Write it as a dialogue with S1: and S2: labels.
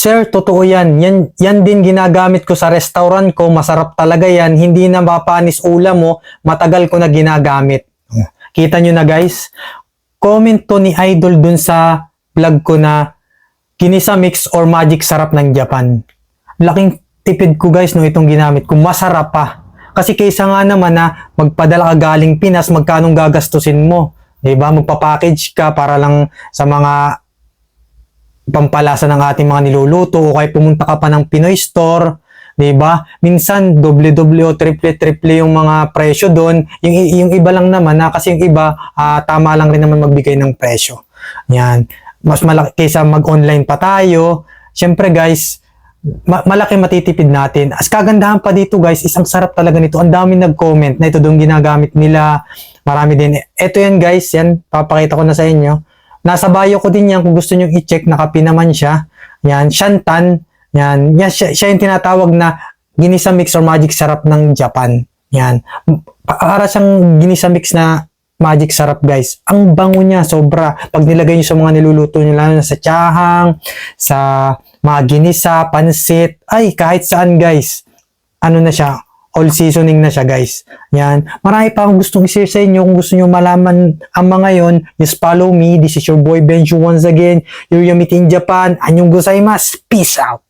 S1: Sir, totoo yan. Yan din ginagamit ko sa restaurant ko. Masarap talaga yan. Hindi na mapanis ulam mo. Matagal ko na ginagamit. Kita nyo na guys. Comment to ni Idol dun sa vlog ko na Ginisa Mix or Magic Sarap ng Japan. Laking tipid ko guys no itong ginamit ko. Masarap pa. Kasi kaysa nga naman na magpadala ka galing Pinas, magkanong gagastusin mo. Diba? Magpapackage ka para lang sa mga pampalasa ng ating mga niluluto o kaya pumunta ka pa ng Pinoy store, 'di ba? Minsan doble-doble o triple-triple yung mga presyo doon. Yung iba lang naman kasi yung iba tama lang rin naman magbigay ng presyo. Yan. Mas malaki kaysa mag-online pa tayo. Syempre guys, malaki matitipid natin. As kagandahan pa dito guys, isang sarap talaga nito. Ang dami nag-comment na ito doon ginagamit nila. Marami din. Ito yan guys, yan papakita ko na sa inyo. Nasa bio ko din yan kung gusto nyo i-check, nakapi naman siya. Yan, Shantan. Yan, siya yung tinatawag na Ginisa Mix or Magic Sarap ng Japan. Yan. Para siyang Ginisa Mix na Magic Sarap guys. Ang bango niya, sobra. Pag nilagay nyo sa mga niluluto nyo, lalo na sa tiyahang, sa mga ginisa, pansit, ay kahit saan guys. Ano na siya? All seasoning na siya guys. Yan. Marami pa akong gustong i-share sa inyo. Kung gusto nyo malaman ang mga yon, just follow me. This is your boy Benju once again. Your Yamitin Japan. Annyeong gozaimasu. Peace out.